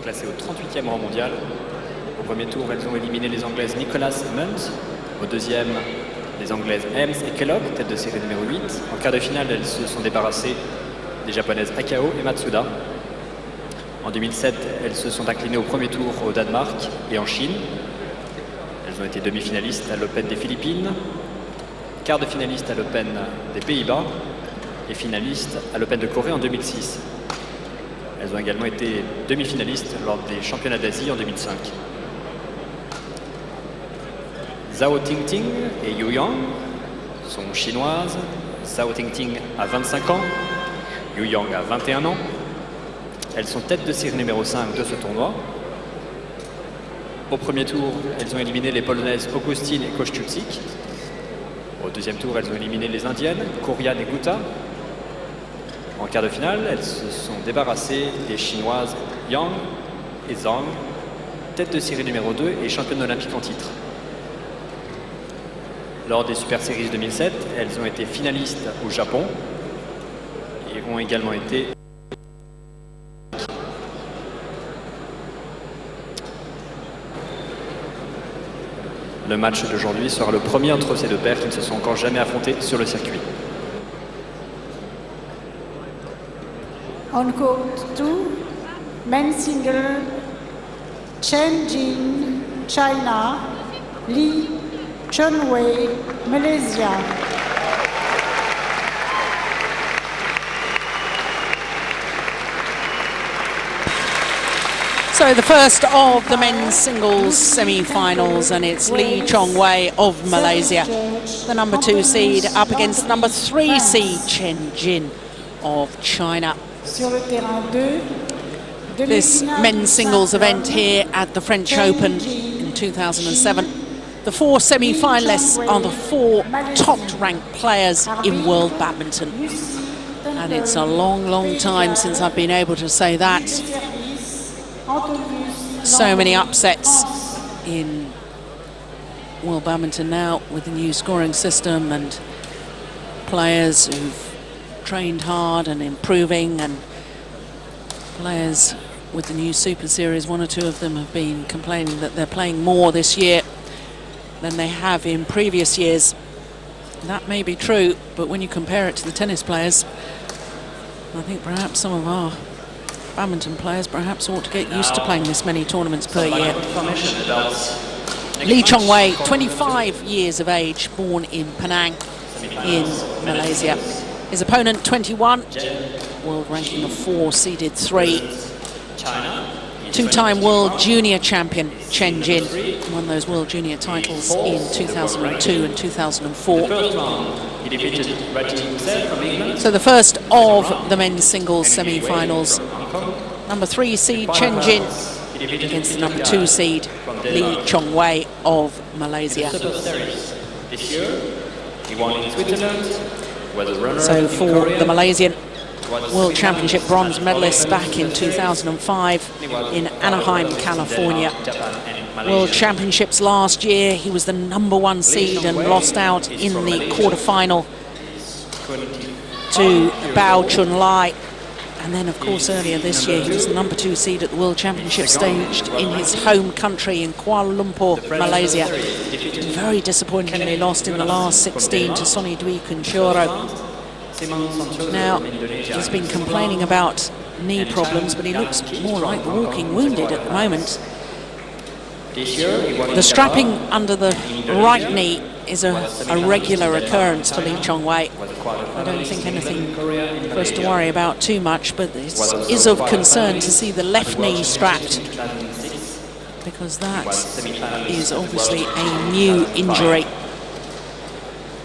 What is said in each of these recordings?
classées au 38e rang mondial. Au premier tour, elles ont éliminé les Anglaises Nicholas et Munt. Au deuxième, les Anglaises Helms et Kellogg, tête de série numéro 8. En quart de finale, elles se sont débarrassées des Japonaises Akao et Matsuda. En 2007, elles se sont inclinées au premier tour au Danemark et en Chine. Elles ont été demi-finalistes à l'Open des Philippines, quart de finaliste à l'Open des Pays-Bas et finaliste à l'Open de Corée en 2006. Elles ont également été demi-finalistes lors des championnats d'Asie en 2005. Zhao Tingting et Yu Yang sont chinoises. Zhao Tingting a 25 ans, Yu Yang a 21 ans. Elles sont tête de série numéro 5 de ce tournoi. Au premier tour, elles ont éliminé les Polonaises Augustine et Kościuczyk. Au deuxième tour, elles ont éliminé les Indiennes Korian et Guta. En quart de finale, elles se sont débarrassées des Chinoises Yang et Zhang, tête de série numéro 2 et championne olympique en titre. Lors des Super Series 2007, elles ont été finalistes au Japon et ont également été le match d'aujourd'hui sera le premier entre ces deux paires qui ne se sont encore jamais affrontés sur le circuit. On court 2, men's single, Chen Jin, China, Chong Wei, Malaysia. So the first of the men's singles semi-finals, and it's Chong Wei of Malaysia, the number 2 seed, up against the number 3 seed Chen Jin of China. This men's singles event here at the French Open in 2007. The 4 semi-finalists are the 4 top-ranked players in world badminton. And it's a long, long time since I've been able to say that. So many upsets in world badminton now with the new scoring system and players who've trained hard and improving, and players with the new Super Series. 1 or 2 of them have been complaining that they're playing more this year than they have in previous years. That may be true, but when you compare it to the tennis players, I think perhaps some of our badminton players perhaps ought to get used to playing this many tournaments per year. Chong Wei, 25 years of age, born in Penang in Malaysia. His opponent, 21, world ranking of 4, seeded 3. Two-time world junior champion Chen Jin won those world junior titles in 2002 and 2004. So the first of the men's singles semi-finals, number 3 seed Chen Jin against the number 2 seed Chong Wei of Malaysia. So for the Malaysian World Championship bronze medalist back in 2005 in Anaheim, California. World Championships last year, he was the number 1 seed and lost out in the quarter-final to Bao Chunlai. And then, of course, earlier this year, he was the number 2 seed at the World Championship staged in his home country in Kuala Lumpur, Malaysia. Very disappointingly lost in the last 16 to Sonny Dwi Kunchoro. Now, he's been complaining about knee problems, but he looks more like walking wounded at the moment. The strapping under the right knee is a regular occurrence for Chong Wei. I don't think anything for us to worry about too much, but it is of concern to see the left knee strapped, because that is obviously a new injury.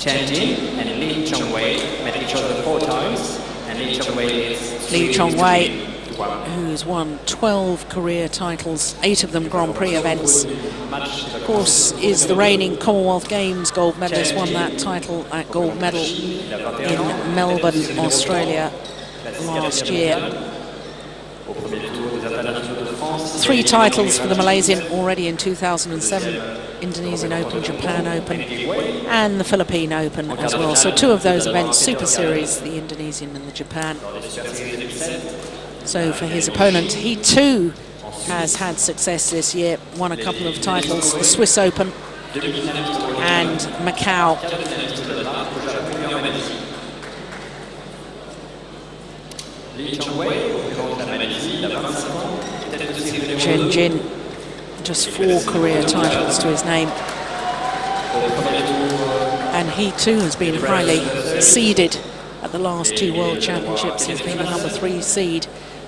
Chen Jin and Chong Wei met each other 4 times, and Chong Wei is Chong Wei, who's won 12 career titles, 8 of them Grand Prix events. Of course, is the reigning Commonwealth Games gold medalist, won that title at gold medal in Melbourne, Australia last year. 3 titles for the Malaysian already in 2007, Indonesian Open, Japan Open, and the Philippine Open as well. So 2 of those events, Super Series, the Indonesian and the Japan. So for his opponent, he too has had success this year, won a couple of titles, the Swiss Open and Macau. Chen Jin, just 4 career titles to his name. And he too has been highly seeded at the last 2 World Championships. He's been the number 3 seed,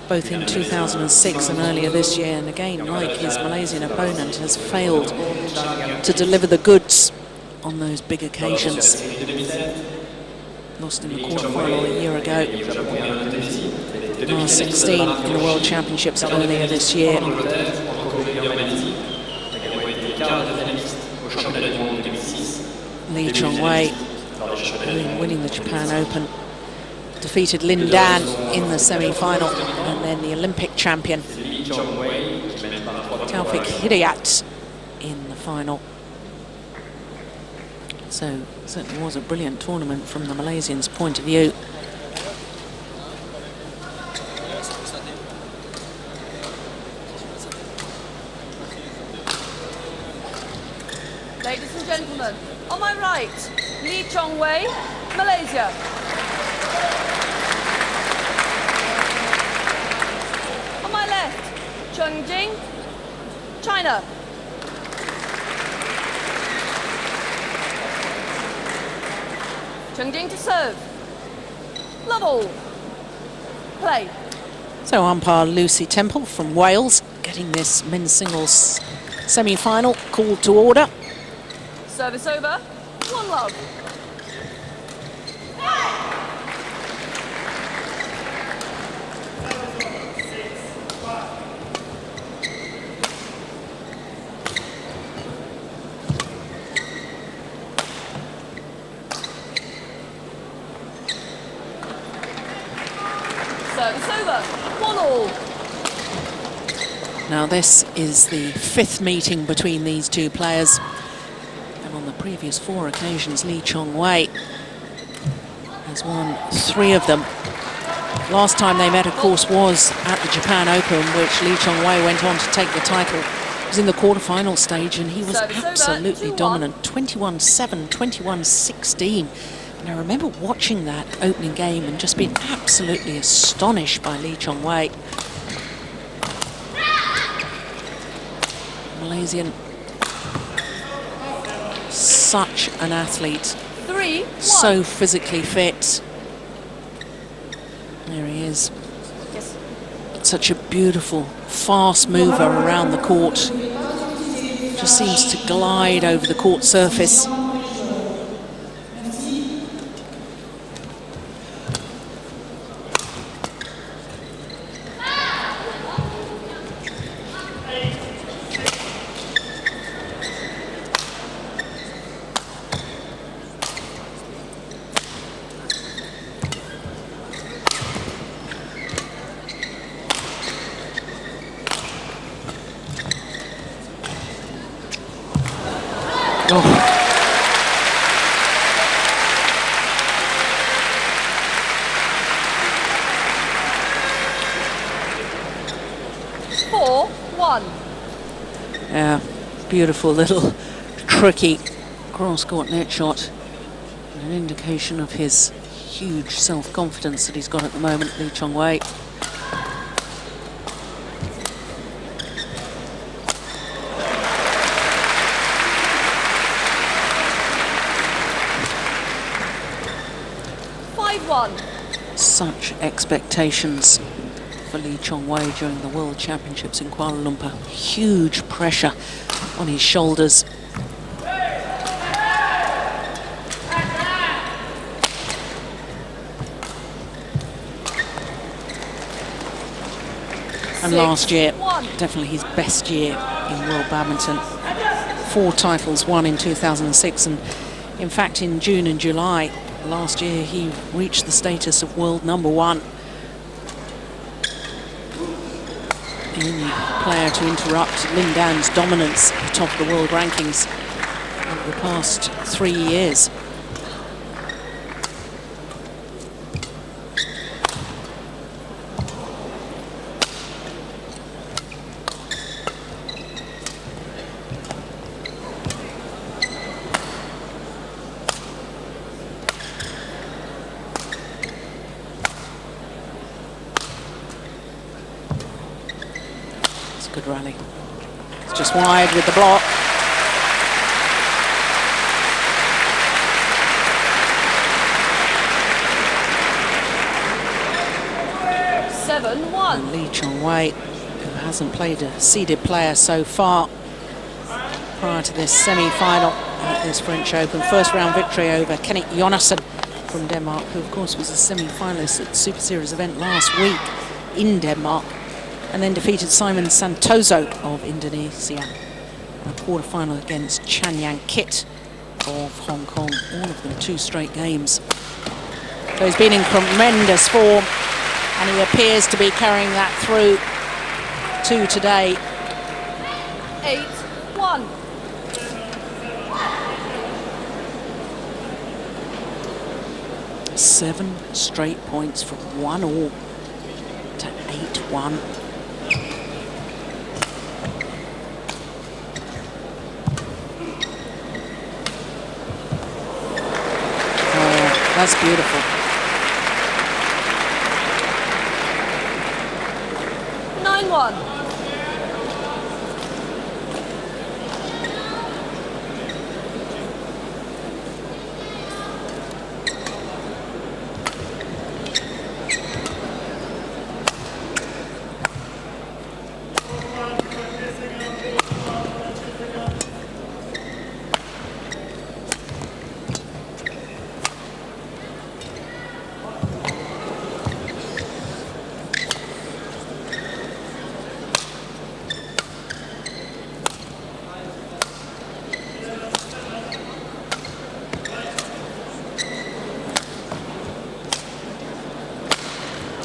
both in 2006 and earlier this year. And again, like his Malaysian opponent, has failed to deliver the goods on those big occasions. Lost in the quarterfinal a year ago. Last 16 in the World Championships earlier this year. Chong Wei, winning the Japan Open, defeated Lin Dan in the semi-final, and then the Olympic champion Taufik Hidayat in the final. So it certainly was a brilliant tournament from the Malaysians' point of view. Ladies and gentlemen, on my right, Chong Wei, Malaysia. On my left, Chen Jin, China. Chen Jin to serve. Love all. Play. So umpire Lucy Temple from Wales getting this men's singles semi-final called to order. Service over. 1 love. Service over. 1 all. Now this is the 5th meeting between these two players. On the previous 4 occasions, Chong Wei has won 3 of them. Last time they met, of course, was at the Japan Open, which Chong Wei went on to take the title. He was in the quarterfinal stage, and he was absolutely dominant. 21-7, 21-16. And I remember watching that opening game and just being absolutely astonished by Chong Wei. Malaysian, such an athlete, 3-1. so physically fit. There he is. Yes. Such a beautiful, fast mover around the court. Just seems to glide over the court surface. Beautiful little tricky cross-court net shot. An indication of his huge self-confidence that he's got at the moment, Chong Wei. Such expectations for Chong Wei during the World Championships in Kuala Lumpur. Huge pressure on his shoulders. And last year, definitely his best year in World Badminton. 4 titles won in 2006, and in fact in June and July last year he reached the status of world #1. The only player to interrupt Lin Dan's dominance at the top of the world rankings over the past 3 years. Good rally. It's just wide with the block. And Lee Chong Wei, who hasn't played a seeded player so far prior to this semi-final at this French Open. First round victory over Kenneth Jonassen from Denmark, who of course was a semi-finalist at the Super Series event last week in Denmark, and then defeated Simon Santoso of Indonesia in a quarter-final against Chan Yang Kit of Hong Kong, all of them 2 straight games. So he's been in tremendous form, and he appears to be carrying that through to today. 8-1. Seven straight points from 1-all to 8-1. Oh, that's beautiful. 9-1.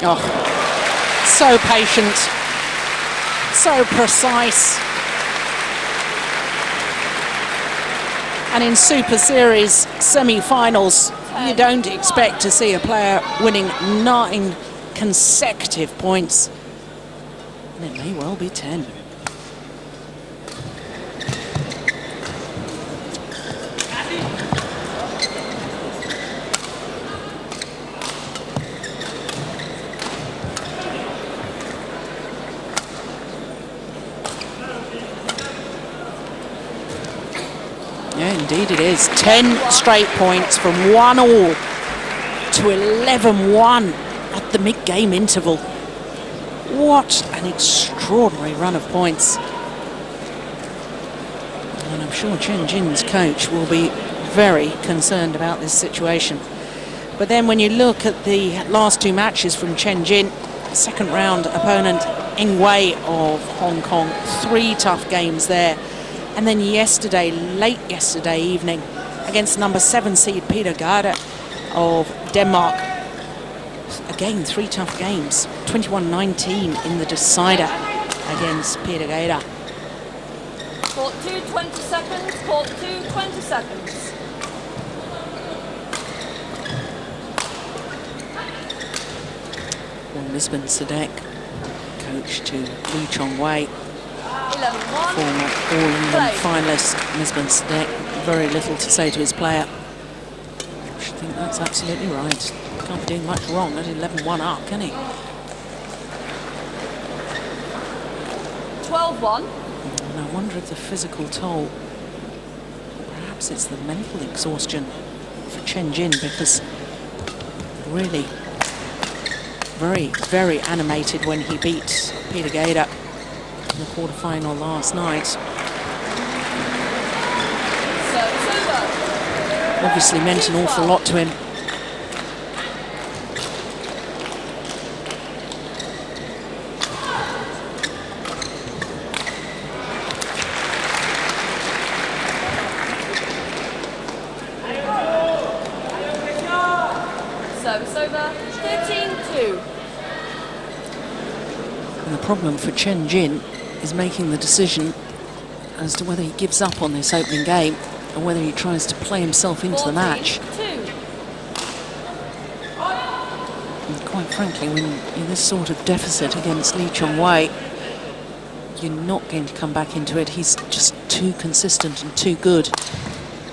Oh, so patient, so precise. And in Super Series semi-finals, you don't expect to see a player winning 9 consecutive points. And it may well be 10. Indeed it is. 10 straight points from 1-all to 11-1 at the mid-game interval. What an extraordinary run of points. And I'm sure Chen Jin's coach will be very concerned about this situation. But then when you look at the last 2 matches from Chen Jin, second round opponent Eng Wei of Hong Kong, 3 tough games there. And then yesterday, late yesterday evening, against number 7 seed Peter Gade of Denmark. Again, 3 tough games. 21-19 in the decider against Peter Gade. Court 2, 20 seconds. Court 2, 20 seconds. Well, Lisbon Sadek, coach to Lee Chong Wei. 11-1. Former All-England finalist Lisbon Sadek, very little to say to his player. I think that's absolutely right. Can't be doing much wrong at 11-1 up, can he? 12-1. And I wonder if the physical toll, perhaps it's the mental exhaustion for Chen Jin, because really very, very animated when he beat Peter Gade in the quarter-final last night. Obviously meant an awful lot to him. Service over, 13-2. And the problem for Chen Jin is making the decision as to whether he gives up on this opening game or whether he tries to play himself into the match. 14-2. And quite frankly, when in this sort of deficit against Lee Chong Wei, you're not going to come back into it. He's just too consistent and too good,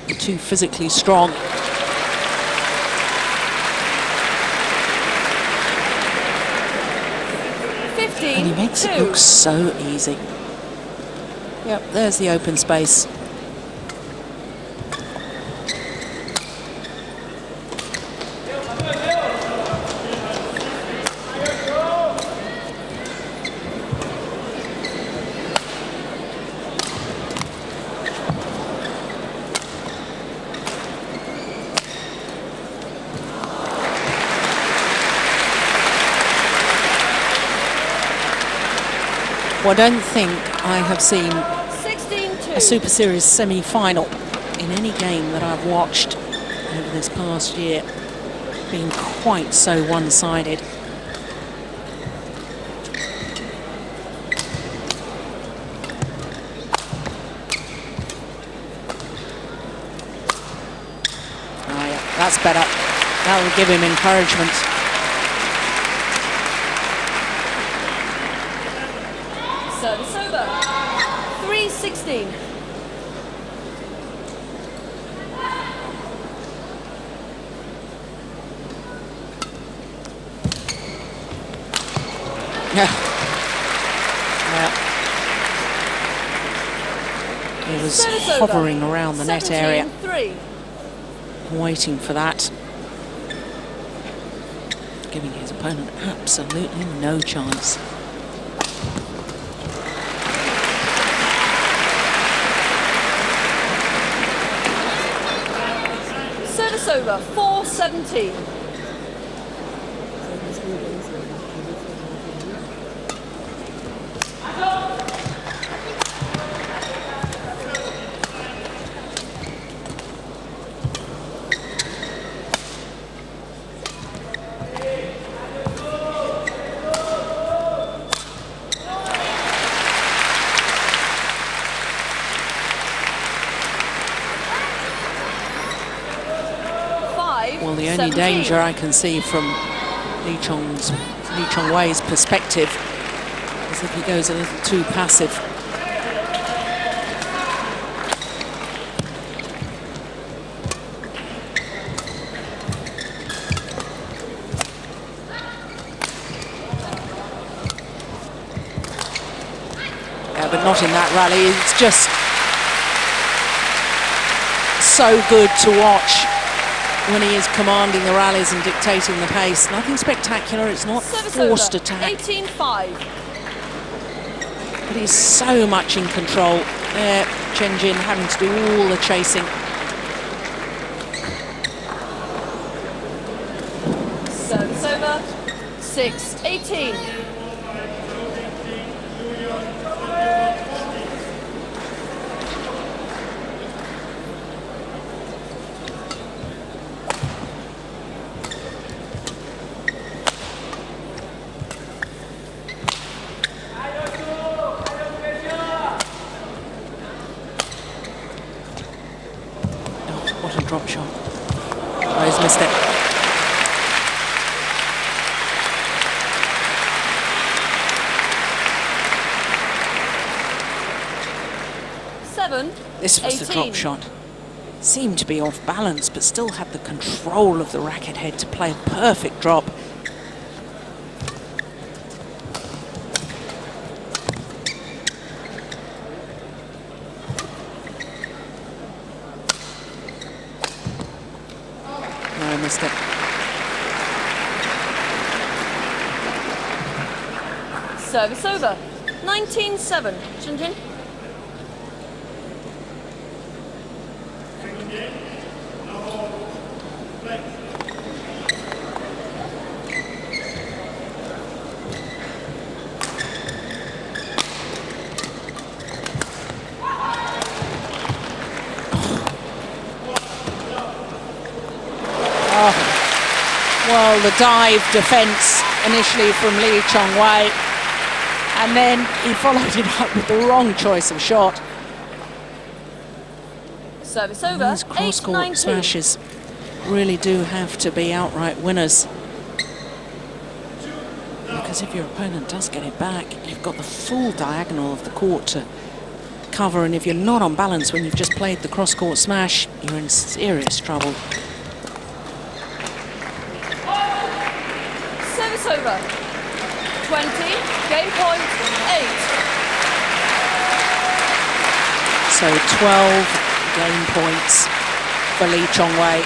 and too physically strong. And he makes it look so easy. Yep, there's the open space. Well, I don't think I have seen 16-2. a Super Series semi-final in any game that I've watched over this past year being quite so one-sided. Oh yeah, that's better. That will give him encouragement. Service over. 3-16. Yeah. He was Service hovering over. around the net area, 17-3. waiting for that. Giving his opponent absolutely no chance. Service over. 4-17. Well, the only 17. danger I can see from Lee Chong Wei's perspective is if he goes a little too passive. Yeah, but not in that rally. It's just so good to watch when he is commanding the rallies and dictating the pace. Nothing spectacular, it's not Service forced over. attack, 18-5. but he's so much in control. There, Chen Jin having to do all the chasing. Service over. 6-18. What a drop shot. Oh, he's missed it. This was the drop shot. Seemed to be off balance, but still had the control of the racket head to play a perfect drop. No, I missed it. Service over. 19-7. Chen Jin. Well, the dive defence initially from Lee Chong Wei, and then he followed it up with the wrong choice of shot. Service over. These cross-court 8-19. smashes really do have to be outright winners. Because if your opponent does get it back, you've got the full diagonal of the court to cover, and if you're not on balance when you've just played the cross-court smash, you're in serious trouble. Service over. 20. Game point. 8. So 12 game points for Lee Chong Wei.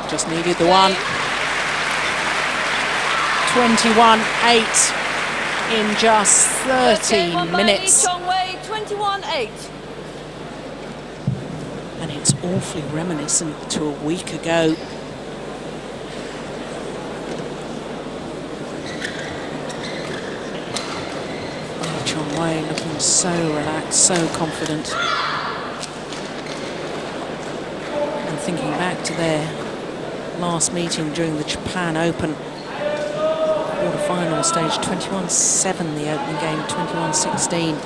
Just needed the one. 21-8 in just 13 minutes. Chong Wei, 21-8. And it's awfully reminiscent to a week ago. Chong Wei looking so relaxed, so confident. And thinking back to their last meeting during the Japan Open quarter-final stage, 21-7 the opening game, 21-16.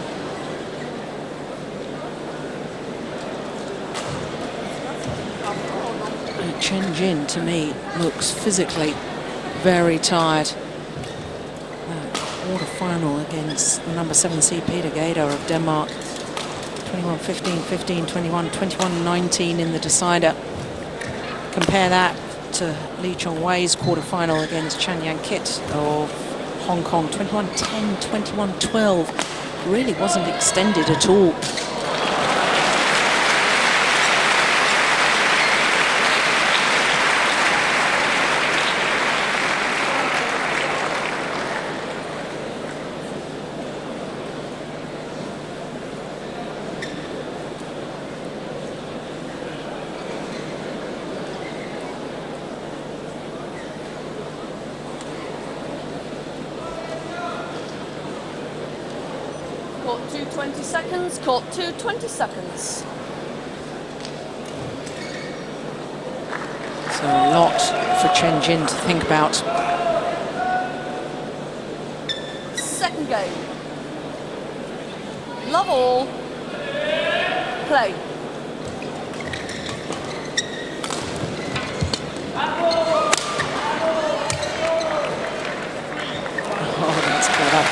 Chen Jin, to me, looks physically very tired. Quarter-final against the number 7 seed Peter Gader of Denmark. 21-15, 15-21, 21-19 in the decider. Compare that to Lee Chong Wei's quarter-final against Chan Yan Kit of Hong Kong. 21-10, 21-12. Really wasn't extended at all. Court 2, 20 seconds. Court 2, 20 seconds. So a lot for Chen Jin to think about. Second game. Love all. Play. Oh, that's clever.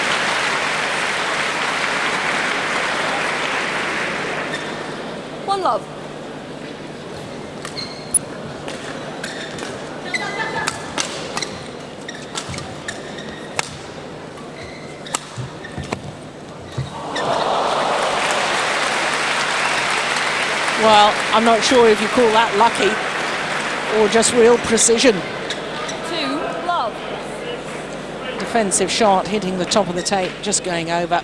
One love. Well, I'm not sure if you call that lucky or just real precision. 2 love. Defensive shot hitting the top of the tape, just going over.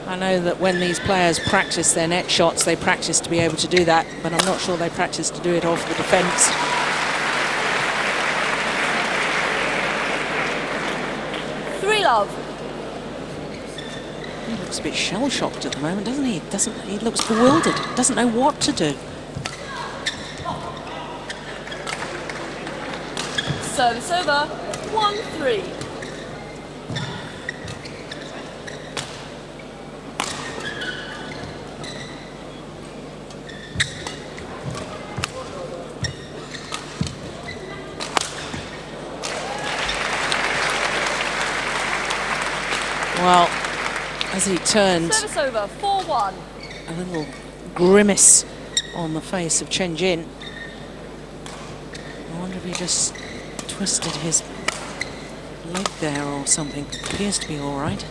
I know that when these players practice their net shots, they practice to be able to do that, but I'm not sure they practice to do it off the defense. Three love. He looks a bit shell-shocked at the moment, doesn't he? He looks bewildered, doesn't know what to do. Service over. 1-3. Well, as he turned, Service over. 4-1. a little grimace on the face of Chen Jin. I wonder if he just twisted his leg there or something. Appears to be all right.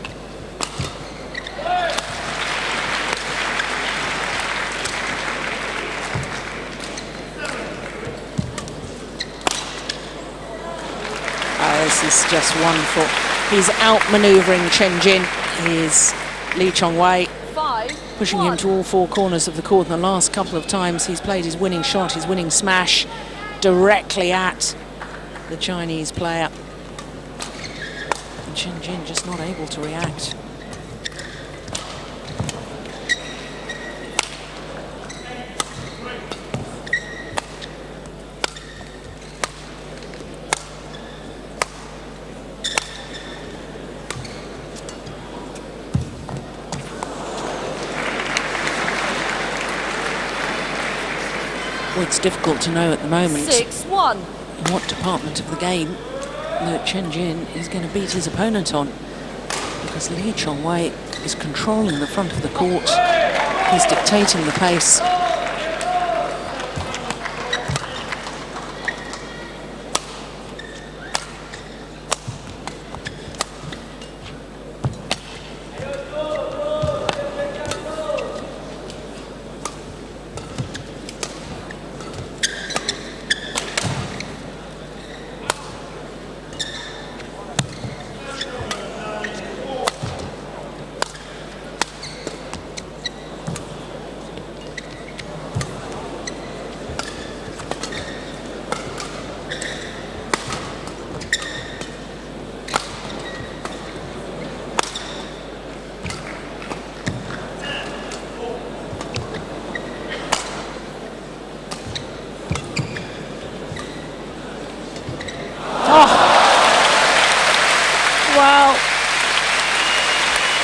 This is just wonderful. He's outmaneuvering Chen Jin. He's Lee Chong Wei, 5-1. pushing him to all four corners of the court. And the last couple of times he's played his winning shot, his winning smash, directly at the Chinese player. And Chen Jin just not able to react. Well, it's difficult to know at the moment 6-1. in what department of the game that Chen Jin is going to beat his opponent on, because Lee Chong Wei is controlling the front of the court. He's dictating the pace.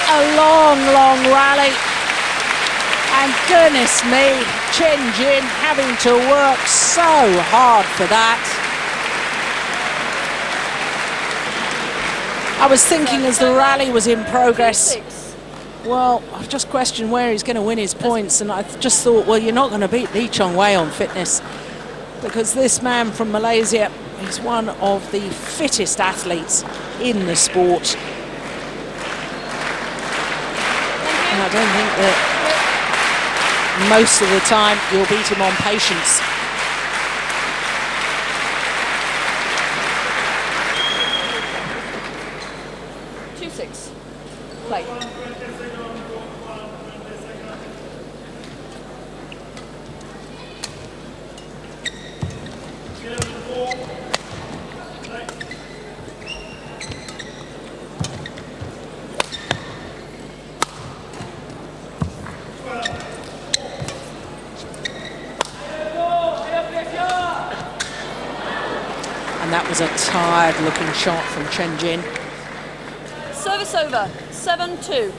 a long, long rally. And goodness me, Chen Jin having to work so hard for that. I was thinking as the rally was in progress, well, I've just questioned where he's going to win his points, and I just thought, well, you're not going to beat Chong Wei on fitness, because this man from Malaysia is one of the fittest athletes in the sport. And I don't think that most of the time you'll beat him on patience. Play. And that was a tired-looking shot from Chen Jin. Service over, 7-2.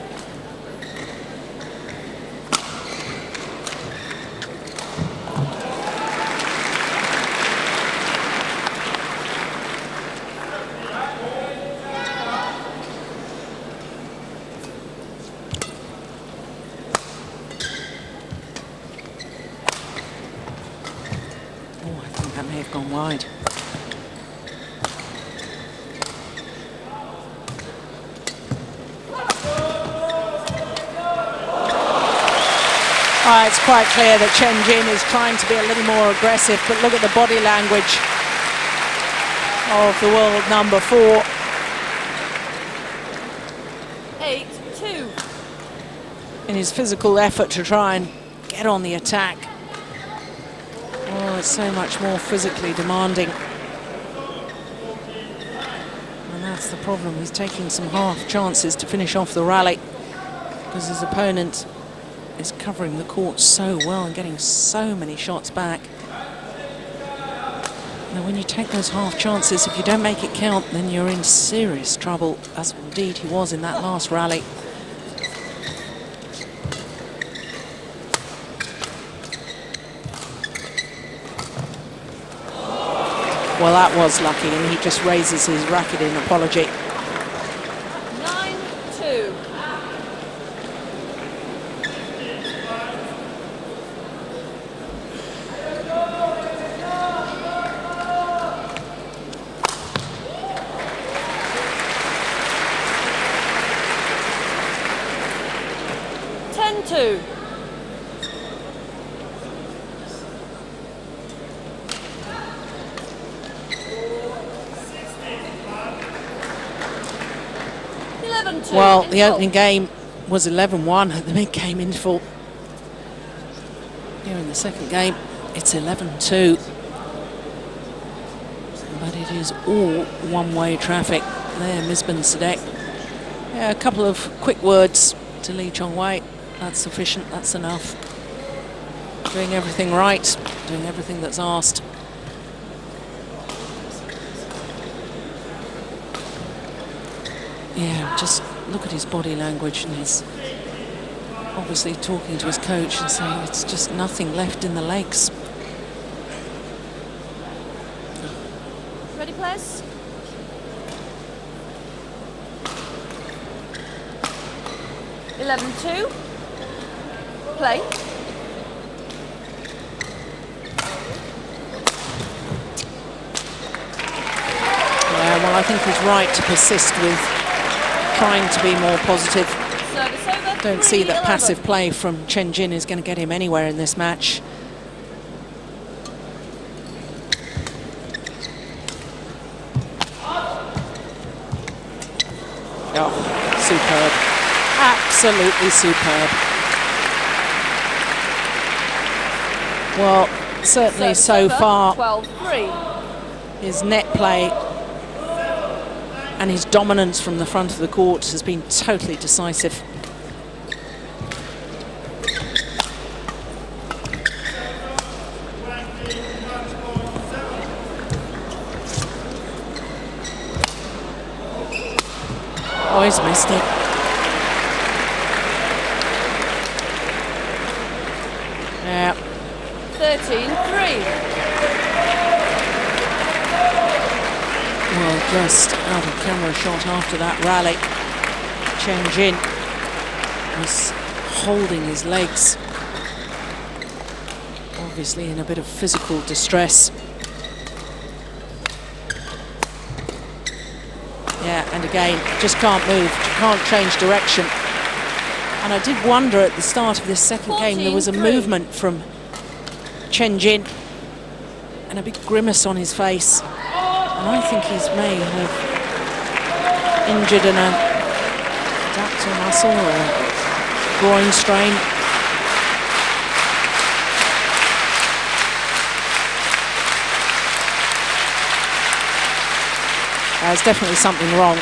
Oh, I think that may have gone wide. It's quite clear that Chen Jin is trying to be a little more aggressive, but look at the body language of the world number 4. 8-2. In his physical effort to try and get on the attack. Oh, it's so much more physically demanding. And that's the problem. He's taking some half chances to finish off the rally, because his opponent is covering the court so well and getting so many shots back. Now, when you take those half chances, if you don't make it count, then you're in serious trouble, as indeed he was in that last rally. Well, that was lucky, and he just raises his racket in apology. 9-2. Two. Well, the opening game was 11-1 at the mid-game interval. Here in the second game, it's 11-2. But it is all one-way traffic. There, Misbah Sadek. Yeah, a couple of quick words to Chong Wei. That's sufficient, that's enough. Doing everything right, doing everything that's asked. Yeah, just look at his body language, and he's obviously talking to his coach and saying it's just nothing left in the legs. Ready, players? (11-2). Play. Yeah, well, I think he's right to persist with trying to be more positive. Service over. Don't see that 3-11. passive play from Chen Jin is going to get him anywhere in this match. Oh, superb. Absolutely superb. Well, certainly so far, 12-3. his net play and his dominance from the front of the court has been totally decisive. Oh, he's missed it. Yeah. 13-3. Well, just out of camera shot after that rally, Chen Jin was holding his legs, obviously in a bit of physical distress. Yeah, and again, just can't move, can't change direction. And I did wonder at the start of this second game, there was a movement from Chen Jin and a big grimace on his face. And I think he's may have injured an adductor muscle or a groin strain. There's definitely something wrong.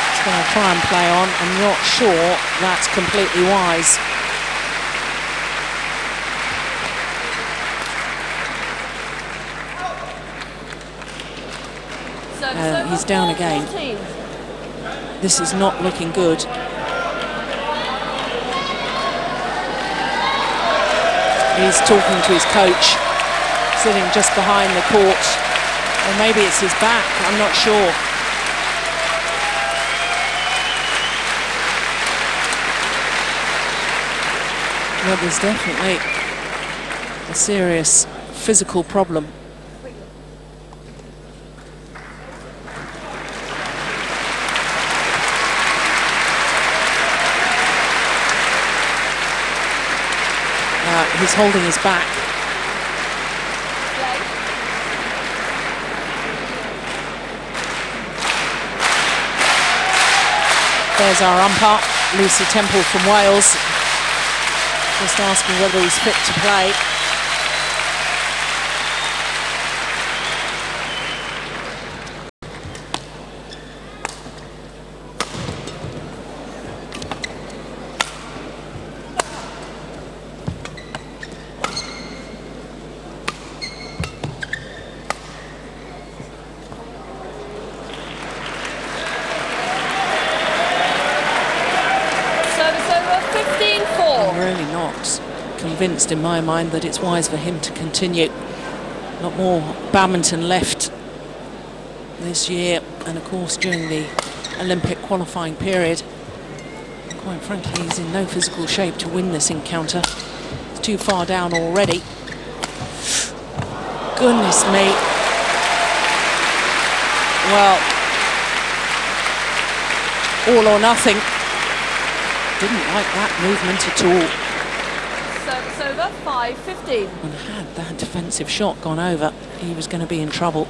He's going to try and play on. I'm not sure that's completely wise. He's down again. This is not looking good. He's talking to his coach, sitting just behind the court. Or maybe it's his back, I'm not sure. Well, there's definitely a serious physical problem. He's holding his back. There's our umpire, Lucy Temple from Wales, just asking whether he's fit to play. Convinced in my mind that it's wise for him to continue. A lot more badminton left this year, and of course during the Olympic qualifying period. And quite frankly, he's in no physical shape to win this encounter. He's too far down already. Goodness me. Well, all or nothing. Didn't like that movement at all. Service over, 5-15. And had that defensive shot gone over, he was going to be in trouble.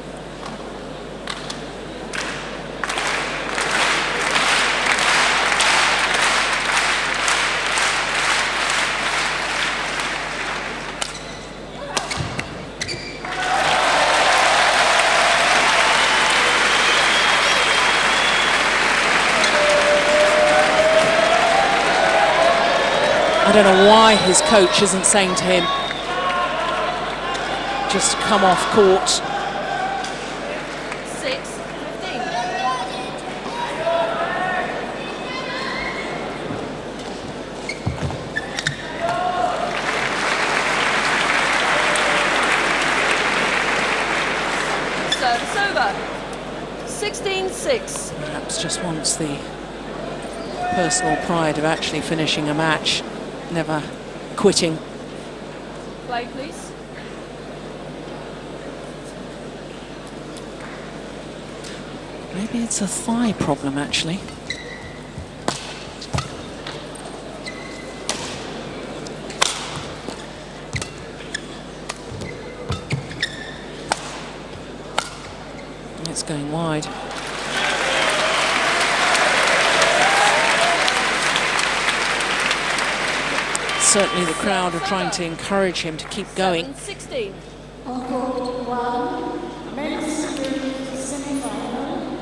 I don't know why his coach isn't saying to him just to come off court. 6-15. Service over. 16-6. Perhaps just wants the personal pride of actually finishing a match. Never quitting. Play, please. Maybe it's a thigh problem, actually. It's going wide. Certainly the crowd are trying to encourage him to keep going. 7-16. On court 1, men's semi-final,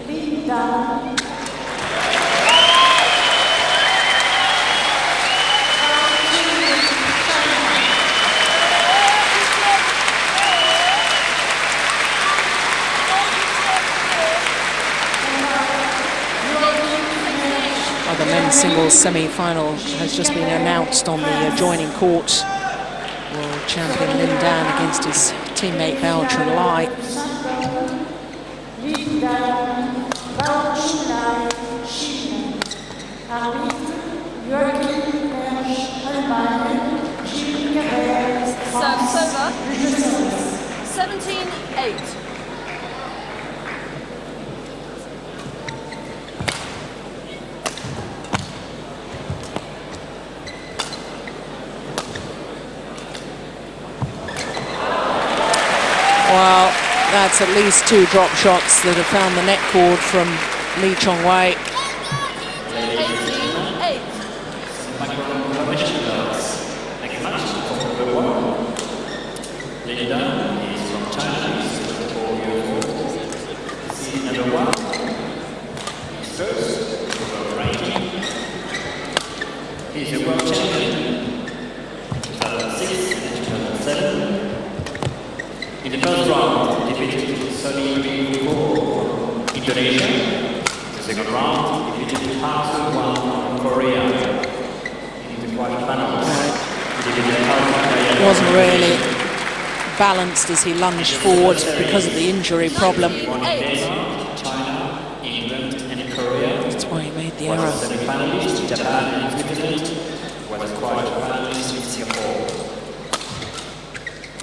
lead down. women's singles semi-final has just been announced on the adjoining court. World champion Lin Dan against his teammate Bao Chunlai. Service over. 17-8. Well, that's at least 2 drop shots that have found the net cord from Lee Chong Wei. 18-8. He's a world champion 2006 and 2007. In the first round, defeated Sonny Indonesia. The second round, defeated Park Soo-hwan from Korea. In the quarterfinals, he defeated It wasn't really balanced as he lunged forward because of the injury problem. China, England, and Korea. That's why he made the error. Semi-finalists, Japan and Switzerland. Was a quarterfinalist in Singapore.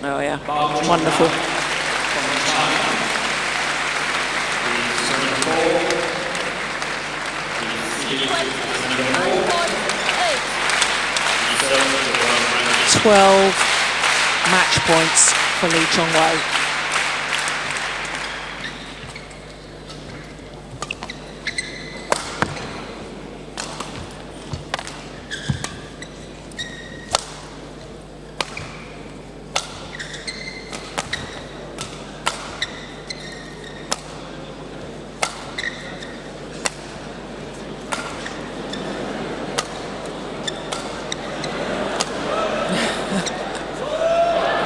Oh yeah, wonderful. From China, is 12 match points for Lee Chong Wei.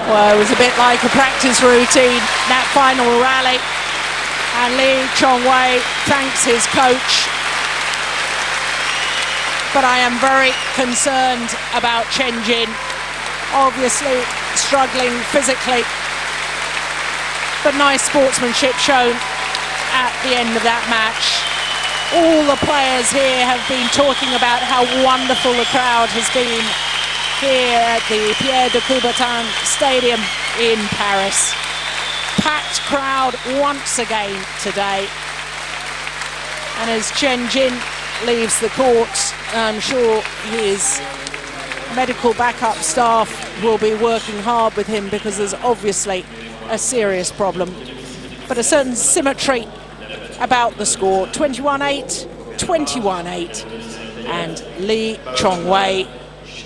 Well, it was a bit like a practice routine, that final rally. And Lee Chong Wei thanks his coach. But I am very concerned about Chen Jin, obviously struggling physically. But nice sportsmanship shown at the end of that match. All the players here have been talking about how wonderful the crowd has been here at the Pierre de Coubertin Stadium in Paris. Packed crowd once again today. And as Chen Jin leaves the court, I'm sure his medical backup staff will be working hard with him because there's obviously a serious problem. But a certain symmetry about the score, 21-8, 21-8. And Lee Chong Wei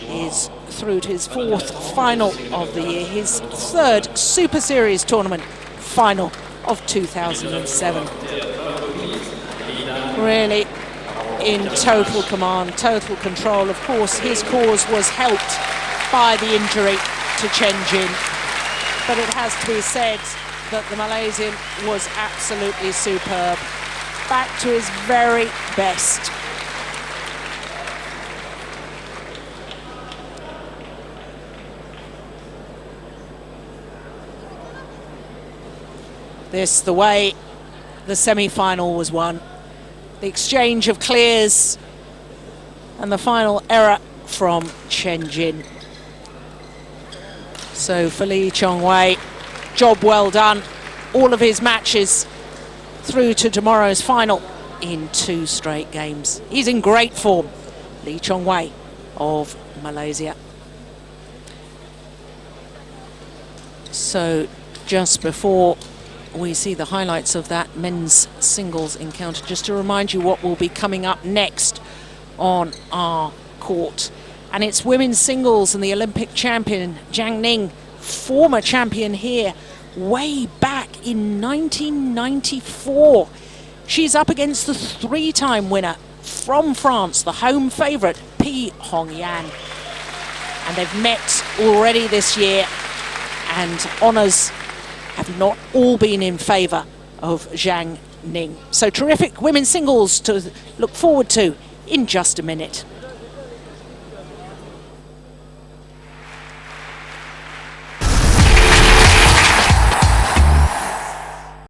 is through to his 4th final of the year, his 3rd Super Series tournament final of 2007. Really in total command, total control. Of course, his cause was helped by the injury to Chen Jin, but it has to be said that the Malaysian was absolutely superb, back to his very best. This the way the semi-final was won. The exchange of clears and the final error from Chen Jin. So for Lee Chong Wei, job well done. All of his matches through to tomorrow's final in 2 straight games. He's in great form, Lee Chong Wei of Malaysia. So just before we see the highlights of that men's singles encounter, just to remind you what will be coming up next on our court. And it's women's singles and the Olympic champion Zhang Ning, former champion here way back in 1994. She's up against the 3-time winner from France, the home favourite, Pi Hongyan. And they've met already this year, and honours have not all been in favour of Zhang Ning. So terrific women's singles to look forward to in just a minute.